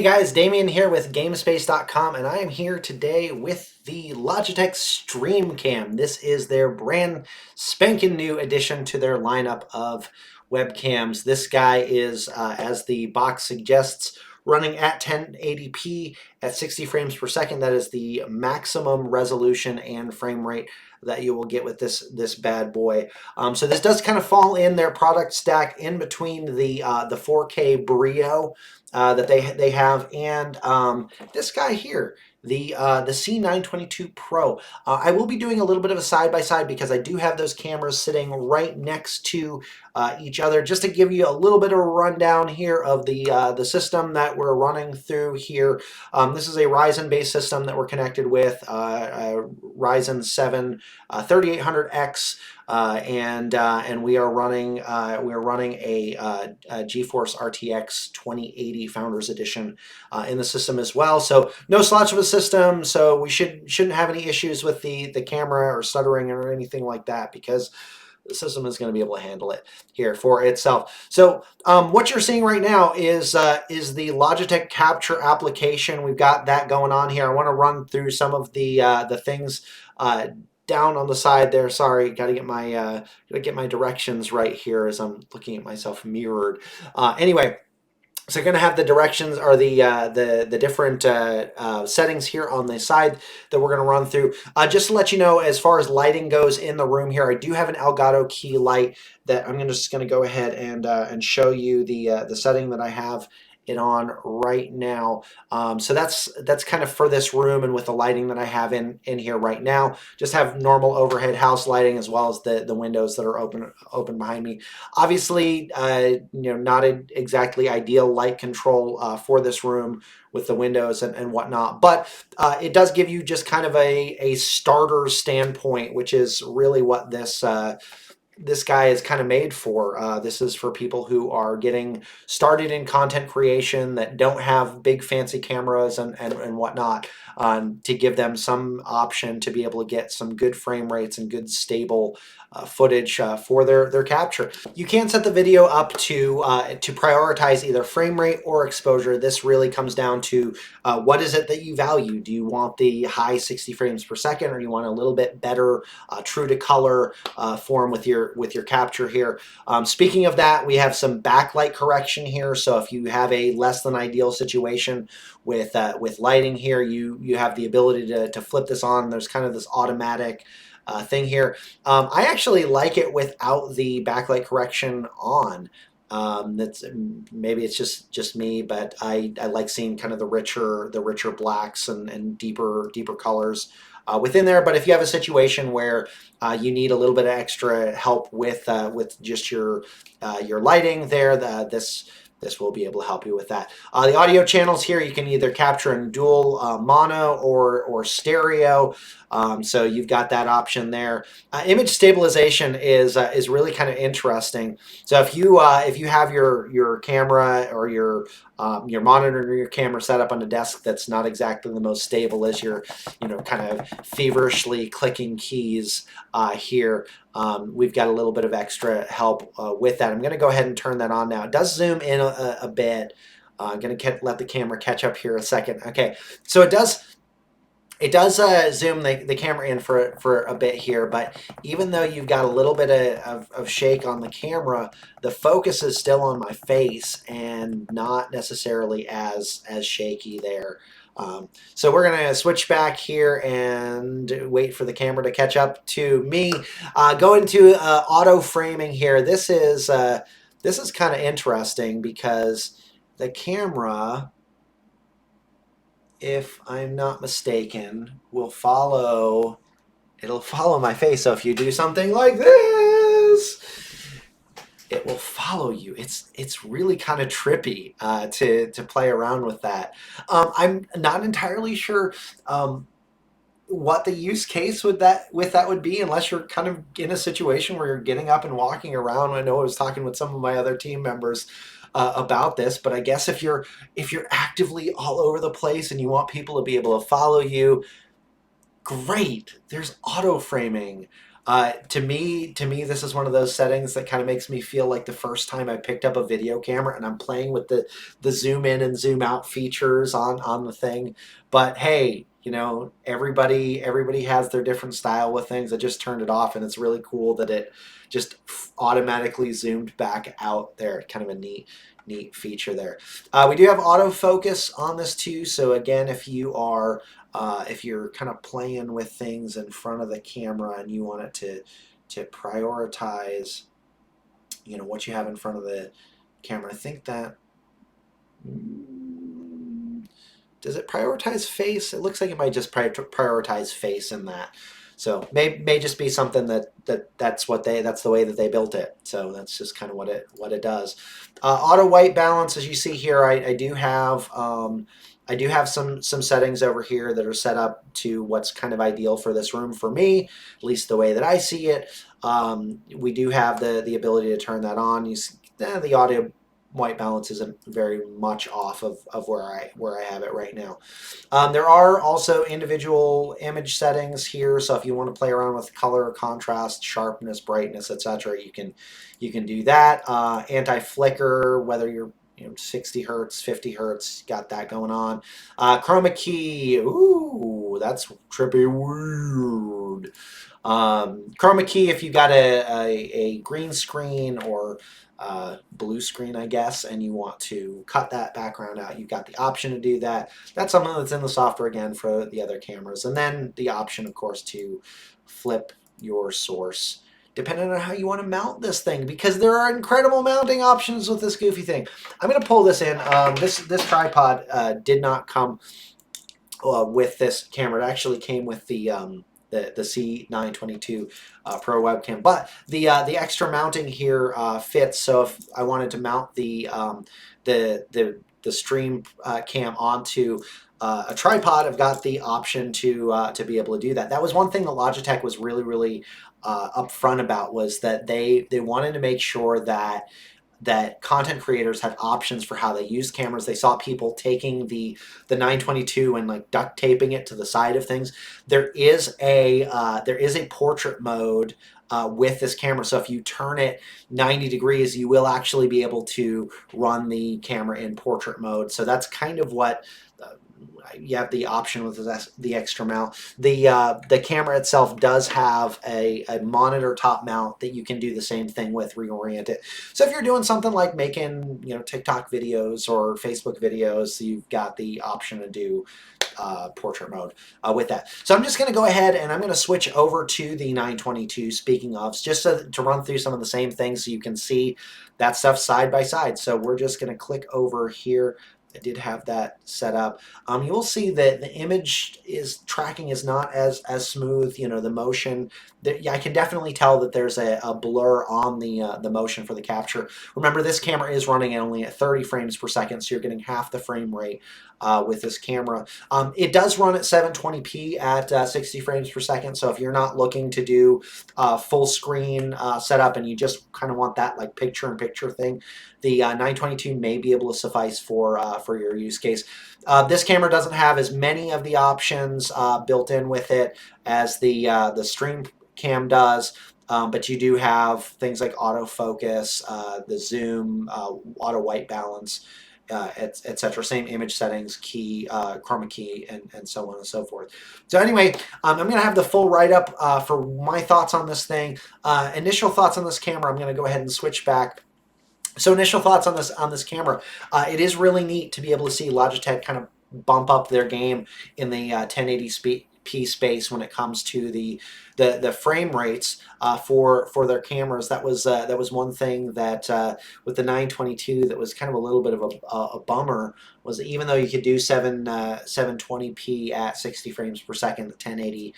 guys, Damien here with GameSpace.com, and I am here today with the Logitech StreamCam. This is their brand spanking new addition to their lineup of webcams. This guy is, as the box suggests, running at 1080p at 60 frames per second. That is the maximum resolution and frame rate that you will get with this bad boy. So this does kind of fall in their product stack in between the 4K Brio that they have and this guy here, the C922 PRO. I will be doing a little bit of a side-by-side because I do have those cameras sitting right next to each other, just to give you a little bit of a rundown here of the system that we're running through here. This is a Ryzen-based system that we're connected with, Ryzen 7 3800X, and we are running a GeForce RTX 2080 Founders Edition in the system as well. So no slouch of a system. So we shouldn't have any issues with the camera or stuttering or anything like that, because the system is going to be able to handle it here for itself. So what you're seeing right now is the Logitech Capture application. We've got that going on here. I want to run through some of the things down on the side there. Sorry, got to get my directions right here as I'm looking at myself mirrored. Anyway. So you're going to have the directions or the different settings here on the side that we're going to run through. Just to let you know, as far as lighting goes in the room here, I do have an Elgato key light that I'm just going to go ahead and show you the setting that I have it on right now. So that's kind of for this room and with the lighting that I have in here right now. Just have normal overhead house lighting as well as the windows that are open behind me. Obviously, not exactly ideal light control for this room with the windows and whatnot, but it does give you just kind of a starter standpoint, which is really what this guy is kind of made for. This is for people who are getting started in content creation that don't have big fancy cameras and whatnot, to give them some option to be able to get some good frame rates and good stable footage for their capture. You can set the video up to prioritize either frame rate or exposure. This really comes down to what is it that you value. Do you want the high 60 frames per second, or do you want a little bit better true to color form with your capture here? Speaking of that, we have some backlight correction here. So if you have a less than ideal situation with lighting here, you have the ability to flip this on. There's kind of this automatic thing here. I actually like it without the backlight correction on. Maybe it's just me, but I like seeing kind of the richer blacks and deeper colors within there. But if you have a situation where you need a little bit of extra help with just your lighting there, this will be able to help you with that. The audio channels here, you can either capture in dual mono or stereo. So you've got that option there. Image stabilization is really kind of interesting. So if you have your camera or your monitor or your camera set up on a desk that's not exactly the most stable as you're kind of feverishly clicking keys here, we've got a little bit of extra help with that. I'm going to go ahead and turn that on now. It does zoom in a bit. I'm going to let the camera catch up here a second. Okay, so it does zoom the camera in for a bit here, but even though you've got a little bit of shake on the camera, the focus is still on my face and not necessarily as shaky there. So we're going to switch back here and wait for the camera to catch up to me. Go into auto framing here. This is kind of interesting because the camera, if I'm not mistaken, it'll follow my face. So if you do something like this, it will follow you. It's really kind of trippy to play around with that. I'm not entirely sure what the use case with that would be, unless you're kind of in a situation where you're getting up and walking around. I know I was talking with some of my other team members about this, but I guess if you're actively all over the place and you want people to be able to follow you, great. There's auto framing. To me, this is one of those settings that kind of makes me feel like the first time I picked up a video camera and I'm playing with the zoom in and zoom out features on the thing. But hey, you know, everybody has their different style with things. I just turned it off, and it's really cool that it just automatically zoomed back out there. Kind of a neat feature there. We do have autofocus on this too. So again, if you're kind of playing with things in front of the camera and you want it to prioritize, you know, what you have in front of the camera, I think that does it prioritize face? It looks like it might just prioritize face in that. So may just be something that's the way that they built it. So that's just kind of what it does. Auto white balance, as you see here, I do have some settings over here that are set up to what's kind of ideal for this room for me, at least the way that I see it. We do have the ability to turn that on. You see, the audio white balance isn't very much off of where I have it right now. There are also individual image settings here, so if you want to play around with color, contrast, sharpness, brightness, etc., you can do that. Anti-flicker, whether you're 60 hertz, 50 hertz, got that going on. Chroma key, ooh, that's trippy weird. Chroma key, if you got a green screen or blue screen, I guess, and you want to cut that background out, you've got the option to do that. That's something that's in the software again for the other cameras. And then the option, of course, to flip your source depending on how you want to mount this thing, because there are incredible mounting options with this goofy thing. I'm going to pull this in. This tripod did not come with this camera. It actually came with the C922 PRO webcam, but the extra mounting here fits. So if I wanted to mount the stream cam onto a tripod, I've got the option to be able to do that. That was one thing that Logitech was really upfront about, was that they wanted to make sure that content creators had options for how they use cameras. They saw people taking the 922 and like duct taping it to the side of things. There is a portrait mode with this camera, so if you turn it 90 degrees, you will actually be able to run the camera in portrait mode. So that's kind of what you have the option with the extra mount. The camera itself does have a monitor top mount that you can do the same thing with, reorient it. So if you're doing something like making TikTok videos or Facebook videos, you've got the option to do portrait mode with that. So I'm just going to go ahead and I'm going to switch over to the 922, speaking of, just to run through some of the same things so you can see that stuff side by side. So we're just going to click over here. I did have that set up. You will see that the image tracking is not as smooth. The motion. I can definitely tell that there's a blur on the motion for the capture. Remember, this camera is running only at 30 frames per second, so you're getting half the frame rate with this camera. It does run at 720p at 60 frames per second. So if you're not looking to do full screen setup and you just kind of want that like picture-in-picture thing, the 922 may be able to suffice for your use case. This camera doesn't have as many of the options built in with it as the StreamCam does, but you do have things like autofocus, the zoom, auto white balance, etc. Same image settings, key, chroma key, and so on and so forth. So anyway, I'm going to have the full write-up for my thoughts on this thing. Initial thoughts on this camera, I'm going to go ahead and switch back. So initial thoughts on this camera. It is really neat to be able to see Logitech kind of bump up their game in the 1080p space when it comes to the frame rates for their cameras. That was one thing that with the 922 that was kind of a little bit of a bummer, was that even though you could do 720p at 60 frames per second, the 1080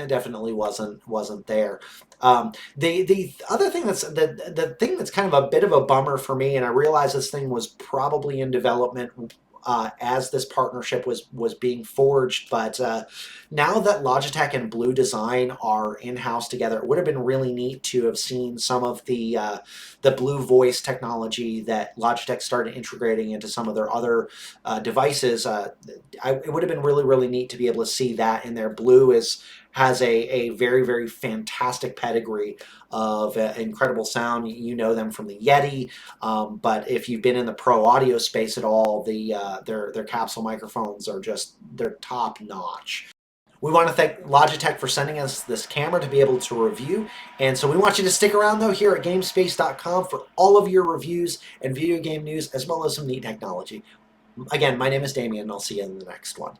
definitely wasn't there. The other thing the thing that's kind of a bit of a bummer for me, and I realize this thing was probably in development as this partnership was being forged. But now that Logitech and Blue Design are in-house together, it would have been really neat to have seen some of the Blue Voice technology that Logitech started integrating into some of their other devices. It would have been really, really neat to be able to see that in there. Blue has a very, very fantastic pedigree of incredible sound. You know them from the Yeti, but if you've been in the pro audio space at all, their capsule microphones are just, they're top notch. We want to thank Logitech for sending us this camera to be able to review. And so we want you to stick around, though, here at GameSpace.com for all of your reviews and video game news, as well as some neat technology. Again, my name is Damien, and I'll see you in the next one.